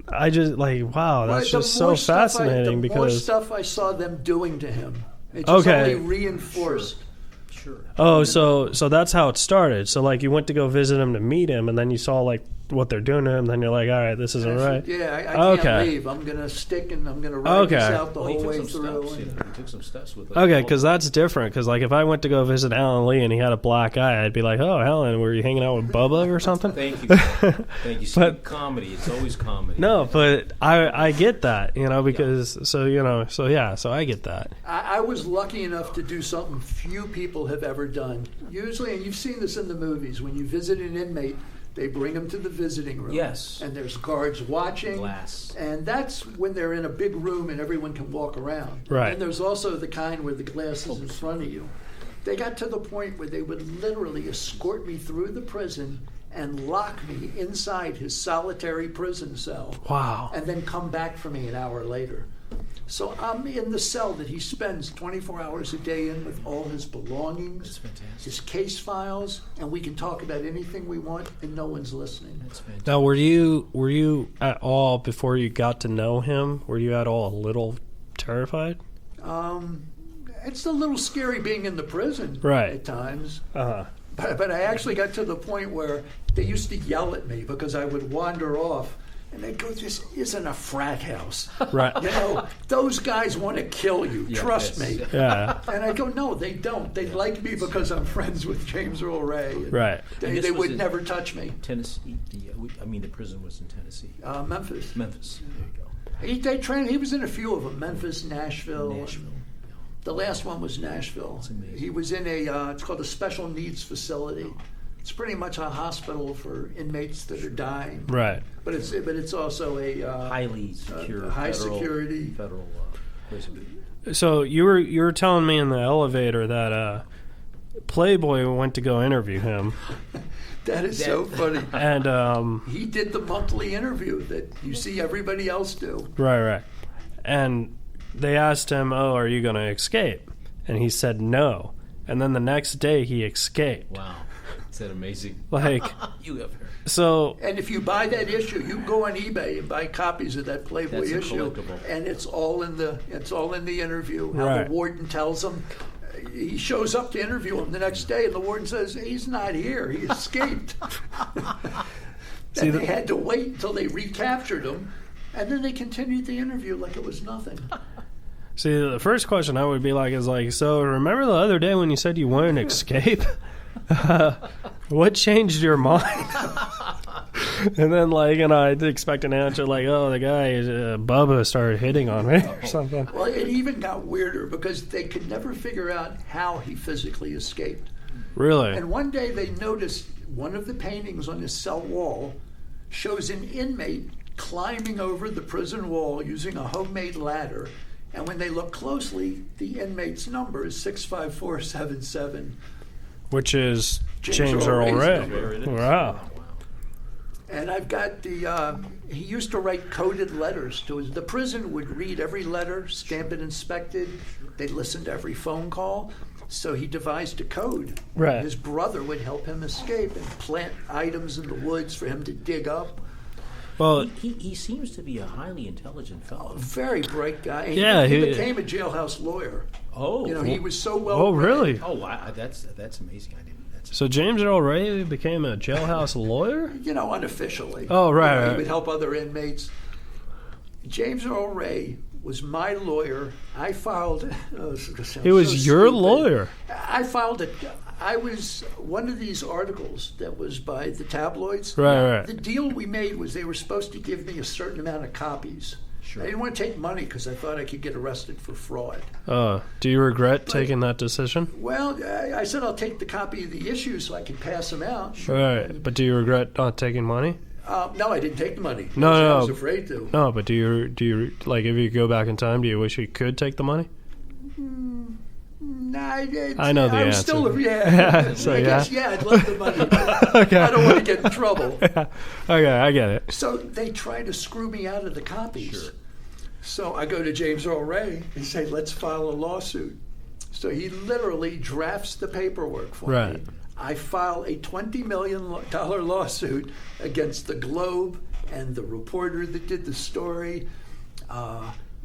I just wow, that's just so fascinating the because more stuff I saw them doing to him, it just only reinforced. Sure. Oh, so that's how it started. So you went to go visit him to meet him, and then you saw what they're doing to him. Then you're like, all right, this isn't right. Yeah, I can't leave. I'm gonna stick and I'm gonna ride this out the whole way through. He took some steps with it. Okay, because that's different. Because if I went to go visit Alan Lee and he had a black eye, I'd be like, oh, Alan, were you hanging out with Bubba or something? Thank you. Thank you. But comedy, it's always comedy. No, but I get that, because so I get that. I was lucky enough to do something few people have ever done. Usually, and you've seen this in the movies, when you visit an inmate, they bring them to the visiting room. Yes. And there's guards watching. Glass. And that's when they're in a big room and everyone can walk around. Right. And there's also the kind where the glass is in front of you. They got to the point where they would literally escort me through the prison and lock me inside his solitary prison cell. Wow. And then come back for me an hour later. So I'm in the cell that he spends 24 hours a day in with all his belongings, his case files, and we can talk about anything we want and no one's listening. That's fantastic. Now, were you at all, before you got to know him, were you at all a little terrified? It's a little scary being in the prison at times. Uh-huh. But I actually got to the point where they used to yell at me because I would wander off And they go, this isn't a frat house. Right. You know, those guys want to kill you. Trust me. Yeah. And I go, no, they don't. They like me because I'm friends with James Earl Ray. Right. They would never touch me. Tennessee. The prison was in Tennessee. Memphis. Memphis. There you go. He was in a few of them. Memphis, Nashville. The last one was Nashville. That's amazing. He was in it's called a special needs facility. It's pretty much a hospital for inmates that are dying. Right. But it's also a highly secure, security federal prison. So you were telling me in the elevator that Playboy went to go interview him. That is so funny. And he did the monthly interview that you see everybody else do. Right. And they asked him, "Oh, are you going to escape?" And he said no. And then the next day he escaped. Wow. Is that amazing? Like, you have heard. So, and if you buy that issue, you can go on eBay and buy copies of that Playboy issue, and it's all in the interview. How right. The warden tells him. He shows up to interview him the next day, and the warden says he's not here. He escaped. Then they had to wait until they recaptured him, and then they continued the interview like it was nothing. See, the first question I would be like is like, so remember the other day when you said you wanted to escape? What changed your mind? And then, like, I'd expect an answer like, oh, the guy, Bubba, started hitting on me or something. Well, it even got weirder because they could never figure out how he physically escaped. Really? And one day they noticed one of the paintings on his cell wall shows an inmate climbing over the prison wall using a homemade ladder. And when they look closely, the inmate's number is 65477. Which is James Earl Ray. Wow. And I've got he used to write coded letters to the prison would read every letter, stamp it inspected. They'd listen to every phone call. So he devised a code. Right. His brother would help him escape and plant items in the woods for him to dig up. Well, he seems to be a highly intelligent fellow. A very bright guy. Yeah, he became a jailhouse lawyer. Oh, he was so well. Oh, really? Oh, wow, that's amazing. I didn't. So James Earl Ray became a jailhouse lawyer? Unofficially. Oh, right. He would help other inmates. James Earl Ray was my lawyer. I filed. He was your lawyer. I filed it. I was one of these articles that was by the tabloids. Right. The deal we made was they were supposed to give me a certain amount of copies. Sure. I didn't want to take money because I thought I could get arrested for fraud. Do you regret taking that decision? Well, I said I'll take the copy of the issue so I can pass them out. Sure. Right, but do you regret not taking money? No, I didn't take the money. No. I was afraid to. No, but do you like if you go back in time? Do you wish you could take the money? I know the answer. Still, So, I guess, I'd love the money. But Okay. I don't want to get in trouble. Okay, I get it. So they try to screw me out of the copies. Sure. So I go to James Earl Ray and say, let's file a lawsuit. So he literally drafts the paperwork for me. I file a $20 million lawsuit against the Globe and the reporter that did the story.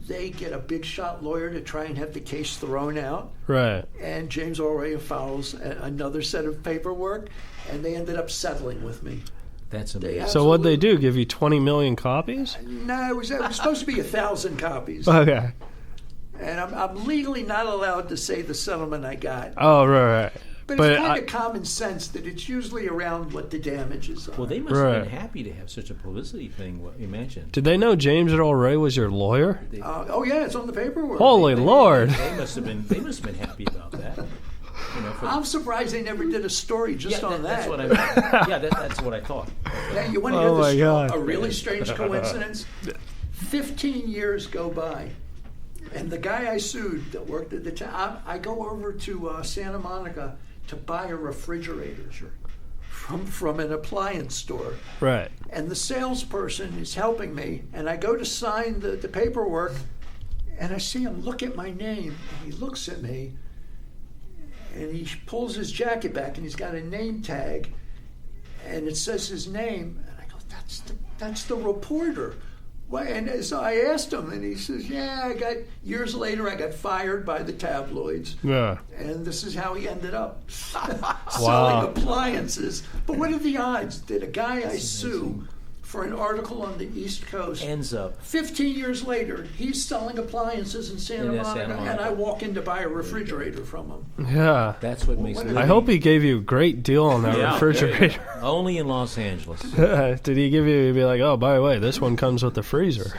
They get a big shot lawyer to try and have the case thrown out. Right. And James Earl Ray files another set of paperwork, and they ended up settling with me. That's amazing. So what'd they do? Give you 20 million copies? No, it was supposed to be 1,000 copies. Okay. And I'm legally not allowed to say the settlement I got. Oh, right. But it's kind of common sense that it's usually around what the damages are. Well, they must have been happy to have such a publicity thing. Imagine. Did they know James Earl Ray was your lawyer? It's on the paperwork. Holy Lord! They must have been happy about that. I'm surprised they never did a story just on that. That's what I that's what I thought. Now, you want to hear a really strange coincidence? 15 years go by. And the guy I sued that worked at the time, I go over to Santa Monica to buy a refrigerator from an appliance store. Right. And the salesperson is helping me, and I go to sign the paperwork, and I see him look at my name, and he looks at me, and he pulls his jacket back, and he's got a name tag, and it says his name, and I go, that's the reporter. Well, and so I asked him, and he says, years later I got fired by the tabloids. Yeah. And this is how he ended up selling appliances. But what are the odds that a guy I sue for an article on the East Coast. Ends up 15 years later, he's selling appliances in Santa Monica, and I walk in to buy a refrigerator from him. Yeah. That's what makes it. I hope he gave you a great deal on that refrigerator. Only in Los Angeles. Did he give you, he'd be like, oh, by the way, this one comes with the freezer.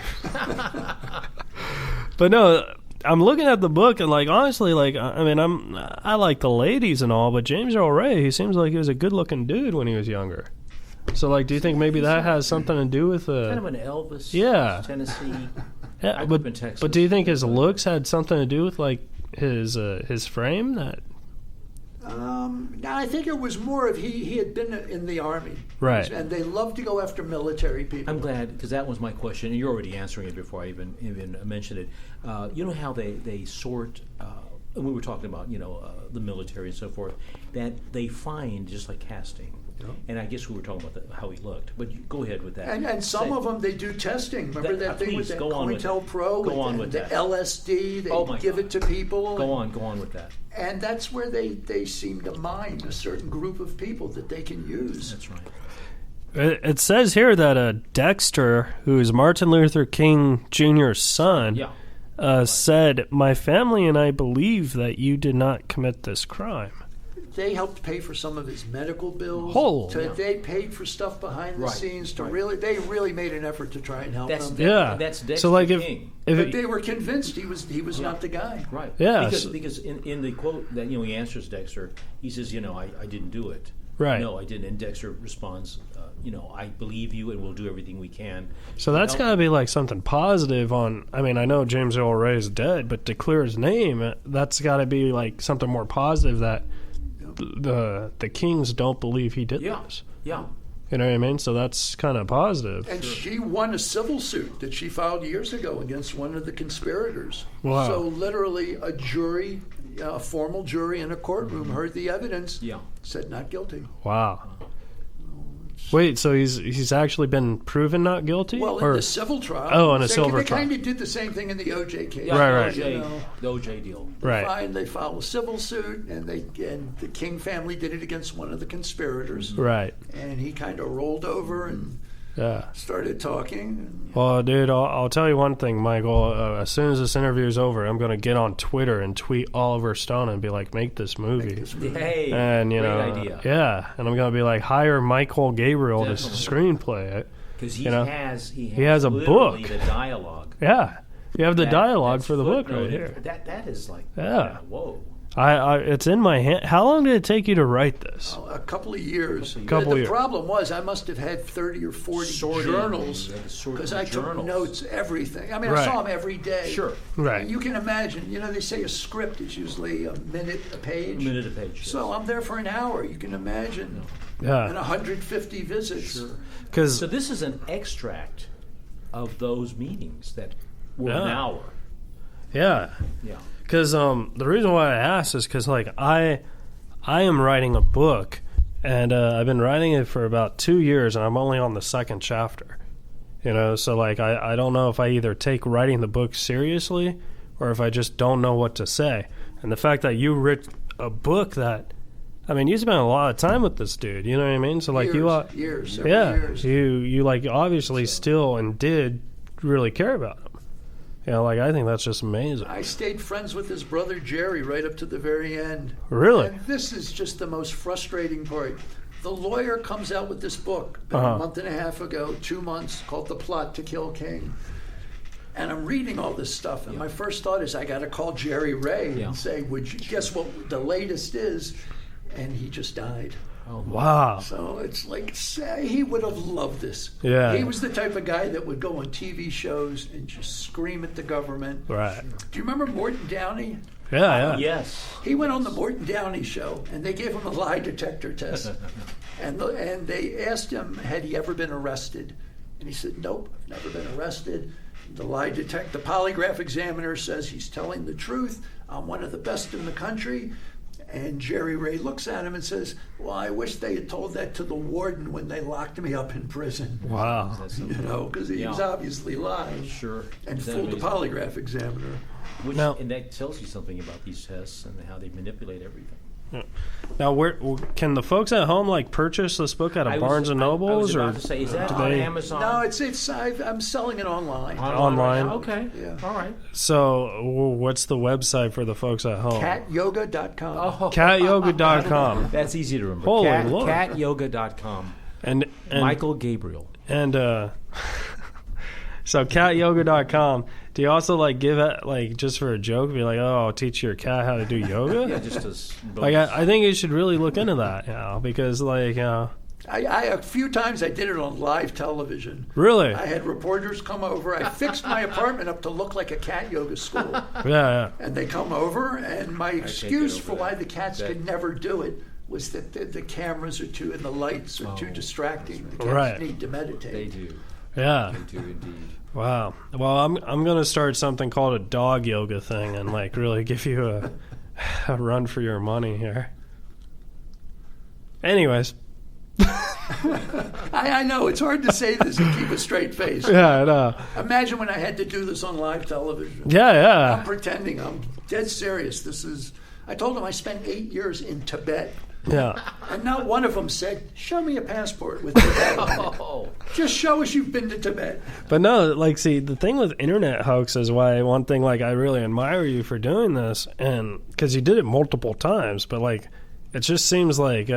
But no, I'm looking at the book and, like, honestly, like, I mean, I like the ladies and all, but James Earl Ray, he seems like he was a good-looking dude when he was younger. So, like, do you think maybe that has something to do with kind of an Elvis, Tennessee? Yeah, I grew up in Texas. but do you think his looks had something to do with, like, his frame? That No, I think it was more of he had been in the Army. Right. And they love to go after military people. I'm glad, because that was my question, and you're already answering it before I even mentioned it. You know how they sort, and we were talking about, the military and so forth, that they find, just like casting, and I guess we were talking about how he looked, but go ahead with that. And some of them, they do testing. Remember that thing with that COINTELPRO? Go on with the that. LSD, they give it to people. Go on with that. And that's where they seem to mine a certain group of people that they can use. That's right. It says here that Dexter, who is Martin Luther King Jr.'s son, said, "My family and I believe that you did not commit this crime." They helped pay for some of his medical bills. They paid for stuff behind the scenes to they really made an effort to try and help him. That's Dexter so, like, King. But they were convinced he was not the guy. Right. Yeah. Because in the quote that he answers Dexter, he says, I didn't do it. Right. No, I didn't. And Dexter responds, I believe you, and we'll do everything we can. So that's got to be like something positive on. I mean, I know James Earl Ray is dead, but to clear his name, that's got to be like something more positive that the Kings don't believe he did this. Yeah. You know what I mean? So that's kind of positive. And she won a civil suit that she filed years ago against one of the conspirators. Wow. So literally a jury, a formal jury in a courtroom heard the evidence, said not guilty. Wow. Wait, so he's actually been proven not guilty? Well, in the civil trial. Oh, in a civil trial. They kind of did the same thing in the OJ case. Right. The OJ deal. They filed a civil suit, and the King family did it against one of the conspirators. Right. And he kind of rolled over and started talking. Well, dude, I'll tell you one thing, Michael. As soon as this interview is over, I'm going to get on Twitter and tweet Oliver Stone and be like, make this movie. Hey, and, great idea. Yeah, and I'm going to be like, hire Michael Gabriel to screenplay it. Because he has a book. The dialogue. Yeah, you have the dialogue for the book right here. That is like, whoa. It's in my hand. How long did it take you to write this? A couple of years. The problem was I must have had 30 or 40 journals because I took notes, everything. I mean, I saw them every day. Sure. Right. You can imagine, they say a script is usually a minute a page. So I'm there for an hour. You can imagine. Yeah. And 150 visits. Sure. So this is an extract of those meetings that were an hour. Yeah. Yeah. Because the reason why I asked is because, like, I am writing a book, and I've been writing it for about 2 years, and I'm only on the second chapter. So, like, I don't know if I either take writing the book seriously or if I just don't know what to say. And the fact that you wrote a book that, I mean, you spent a lot of time with this dude, you know what I mean? So, like, years. You like, obviously still and did really care about him. I think that's just amazing. I stayed friends with his brother Jerry right up to the very end. Really? And this is just the most frustrating part. The lawyer comes out with this book a month and a half ago, 2 months, called The Plot to Kill King. And I'm reading all this stuff, and my first thought is I got to call Jerry Ray and say, would you guess what the latest is? And he just died. Oh, wow. So it's like, he would have loved this. Yeah. He was the type of guy that would go on TV shows and just scream at the government. Right. Do you remember Morton Downey? Yeah. Yes. He went on the Morton Downey show, and they gave him a lie detector test. and they asked him, had he ever been arrested? And he said, nope, I've never been arrested. The polygraph examiner says he's telling the truth. I'm one of the best in the country. And Jerry Ray looks at him and says, well, I wish they had told that to the warden when they locked me up in prison. Wow. Because he was obviously lying. Sure. And fooled the polygraph examiner. And that tells you something about these tests and how they manipulate everything. Now, where can the folks at home like purchase this book at a Barnes and Nobles? I was or about to say, is that do on they- Amazon? No, I'm selling it online. Online? Right now? Okay. Yeah. All right. So, what's the website for the folks at home? Catyoga.com. Oh, Catyoga.com. that's easy to remember. Holy Lord. Catyoga.com. And Michael Gabriel. And so catyoga.com. Do you also like give it like just for a joke? Be like, oh, I'll teach your cat how to do yoga. Yeah, just as Like I think you should really look into that, because like I a few times I did it on live television. really, I had reporters come over. I fixed my apartment up to look like a cat yoga school. yeah. And they come over, and my excuse over for why that. the cats could never do it was that the cameras are too and the lights are too distracting. The cats Right. need to meditate. they do. Yeah. They do indeed. Wow. Well, I'm gonna start something called a dog yoga thing and like really give you a run for your money here. Anyways. I know it's hard to say this and keep a straight face. Yeah, I know. Imagine when I had to do this on live television. Yeah. I'm pretending. I'm dead serious. I told them I spent 8 years in Tibet. Yeah. And not one of them said, show me a passport with Tibet on it. Oh, Just show us you've been to Tibet. But no, like, see, the thing with internet hoaxes, why one thing, like, I really admire you for doing this, and because you did it multiple times, but, like, it just seems like,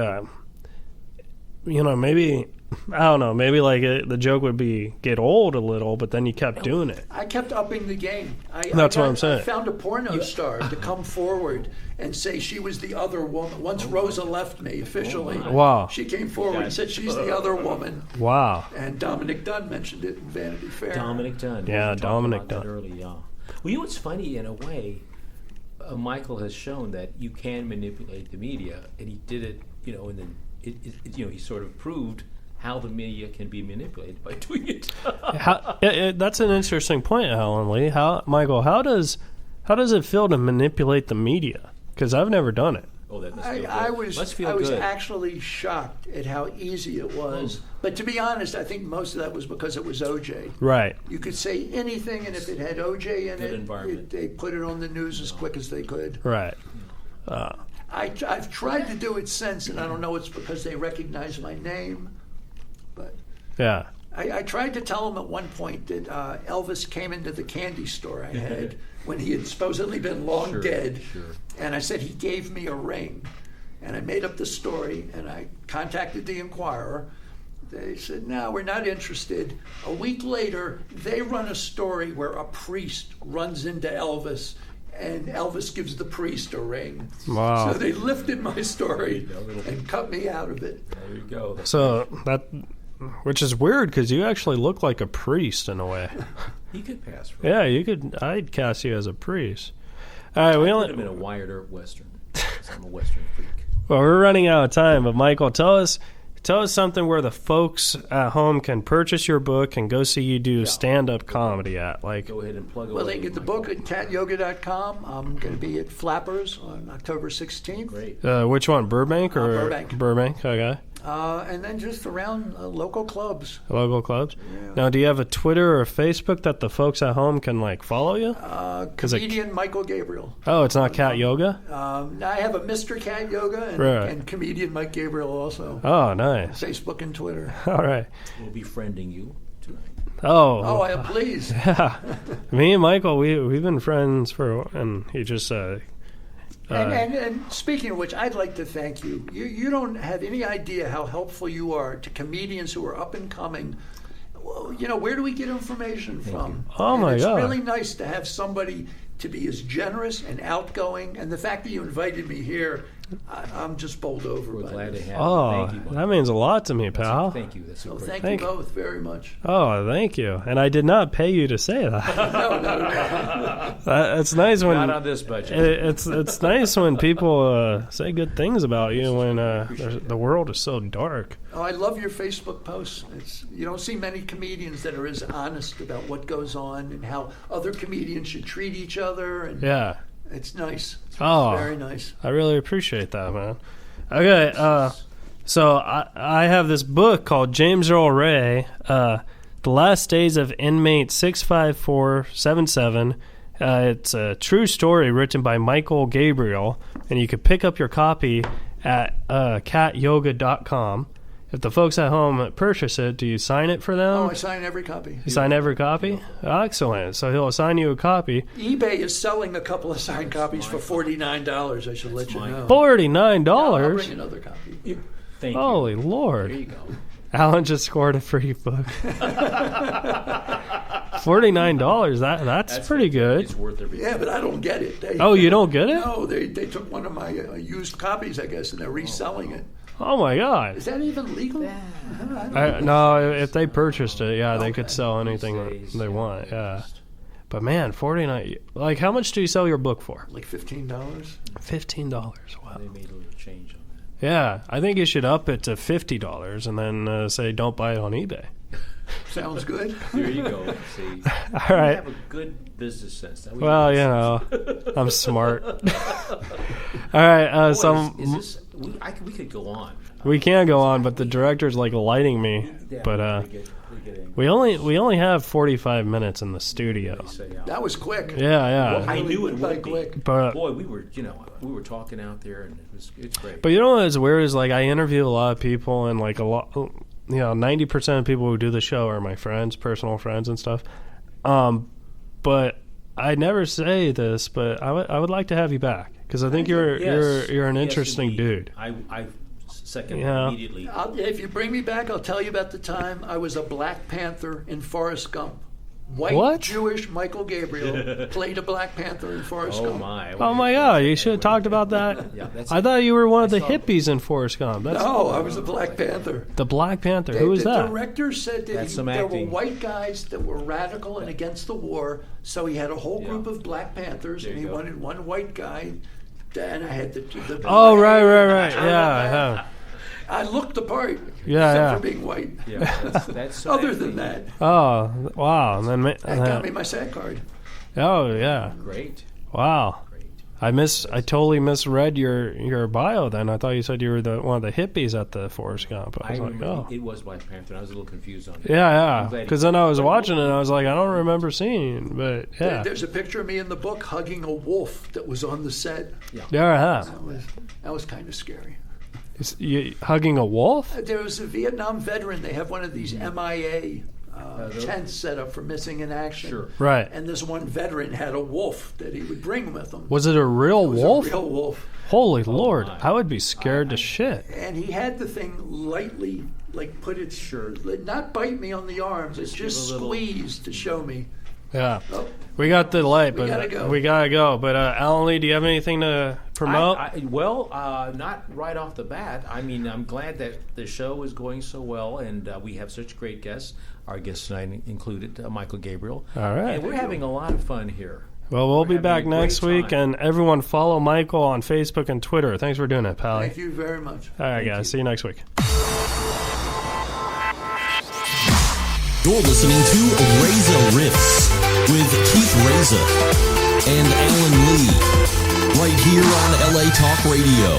maybe, I don't know, maybe, like, the joke would be get old a little, but then you kept doing it. I kept upping the game. That's what I'm saying. I found a porno star to come forward and say she was the other woman. Once Rosa left me officially, Wow. she came forward and said she's the other woman. Wow. And Dominic Dunn mentioned it in Vanity Fair. Dominic Dunn. Yeah, We talked Dominic about that Dunn. early, yeah. Well, you know what's funny in a way? Michael has shown that you can manipulate the media, and he did it. And then he sort of proved how the media can be manipulated by doing it. That's an interesting point, Alan Lee. Michael, how does it feel to manipulate the media? Because I've never done it. Oh, that must feel good. I was good. actually shocked at how easy it was. But to be honest, I think most of that was because it was OJ. Right. You could say anything, and if it had OJ in Good environment. they put it on the news as quick as they could. Right. I've tried to do it since, and I don't know it's because they recognize my name, but Yeah. I tried to tell them at one point that Elvis came into the candy store I had when he had supposedly been long dead, and I said he gave me a ring, and I made up the story, and I contacted the Inquirer. They said, no, we're not interested. A week later, they run a story where a priest runs into Elvis, and Elvis gives the priest a ring. Wow. So they lifted my story and cut me out of it. There you go. So which is weird because you actually look like a priest in a way. He could pass for Yeah, I'd cast you as a priest. All right, we I would only. have been a Wired Earp Western. 'Cause I'm a Western freak. Well, we're running out of time, but Michael, tell us something where the folks at home can purchase your book and go see you do stand-up comedy at. Like, Go ahead and plug away. Well, they can get the book at catyoga.com. I'm going to be at Flappers on October 16th. Great. which one, Burbank or Burbank. Burbank, okay. And then just around local clubs. Local clubs. Yeah. Now, do you have a Twitter or a Facebook that the folks at home can like follow you? Comedian Michael Gabriel. Oh, it's not Cat Yoga. I have a Mr. Cat Yoga Right. and comedian Mike Gabriel also. Oh, nice. Facebook and Twitter. All right. We'll be friending you tonight. Oh, Please. yeah. Me and Michael, we've been friends and he just And speaking of which, I'd like to thank you. You don't have any idea how helpful you are to comedians who are up and coming. Well, where do we get information from? Oh, my It's God. really nice to have somebody to be as generous and outgoing. And the fact that you invited me here, I'm just bowled over We're by glad to this. have Oh, you. Thank you. Mike. that means a lot to me, pal. Thank you. That's So super. thank Thank you you. both very much. Oh, thank you. And I did not pay you to say that. It's nice when Not on this budget. it's nice when people say good things about you when the world is so dark. Oh, I love your Facebook posts. You don't see many comedians that are as honest about what goes on and how other comedians should treat each other. And Yeah. it's nice. It's Oh. very nice. I really appreciate that, man. Okay, so I have this book called James Earl Ray, The Last Days of Inmate 65477, It's a true story written by Michael Gabriel, and you can pick up your copy at catyoga.com. If the folks at home purchase it, do you sign it for them? Oh, I sign every copy. You sign every copy? Excellent. So he'll assign you a copy. eBay is selling a couple of signed copies for $49. I should let you know. $49? I'll bring another copy. Thank you. Holy Lord. There you go. Alan just scored a free book. $49. That's pretty good. It's worth every. Yeah, but I don't get it. You don't get it? No, they took one of my used copies, I guess, and they're reselling it. Oh my God. Is that even legal? No, if they purchased it, they could sell anything they want. Yeah. But man, $49. Like, how much do you sell your book for? Like $15. $15. Wow. They made a little change on that. Yeah, I think you should up it to $50 and then say don't buy it on eBay. Sounds good. There you go. See, All right. You have a good business sense. Well, I'm smart. All right. We could go on. We can go on, but the director's like lighting me. But we only have 45 minutes in the studio. That was quick. Yeah. I knew it would be quick. But boy, we were talking out there, and it's great. But you know what's weird is, like, I interview a lot of people, and like 90% of people who do the show are my friends, personal friends and stuff. But I never say this, but I would like to have you back because I think you're an interesting dude. I second immediately. If you bring me back, I'll tell you about the time I was a Black Panther in Forrest Gump. White Jewish Michael Gabriel played a Black Panther in Forrest Gump. Oh my God! You should have talked about that. I thought you were one of the hippies in Forrest Gump. No, I was a Black Panther. The Black Panther. Who was that? The director said that there were white guys that were radical and against the war, so he had a whole group of Black Panthers, and he wanted one white guy. And I had the oh, right. Yeah. I looked the part. Yeah. For being white. Yeah, that's Other than that. Oh, wow. And then that got me my SAG card. Oh, yeah. Great. Wow. Great. I totally misread your bio then. I thought you said you were one of the hippies at the Forrest Gump. I was like, oh. It was Black Panther. I was a little confused on it. Yeah. Because then I was watching it and I was like, I don't remember seeing, but yeah. There's a picture of me in the book hugging a wolf that was on the set. Yeah. That was kind of scary. You hugging a wolf? There was a Vietnam veteran. They have one of these MIA tents set up for missing in action. Sure. Right. And this one veteran had a wolf that he would bring with him. Was it a real wolf? A real wolf. Holy Lord. I would be scared to shit. And he had the thing lightly, put it, not bite me on the arms. It's just squeezed to show me. Yeah. Oh. We got the light, but we gotta go. But Alan Lee, do you have anything to promote? Not right off the bat. I mean, I'm glad that the show is going so well, and we have such great guests. Our guest tonight included Michael Gabriel. All right. And we're having a lot of fun here. Well, we'll be back next week, and everyone follow Michael on Facebook and Twitter. Thanks for doing it, Pally. Thank you very much. All right, guys. See you next week. You're listening to Reza Riffs with Keith Reza and Alan Lee, right here on LA Talk Radio.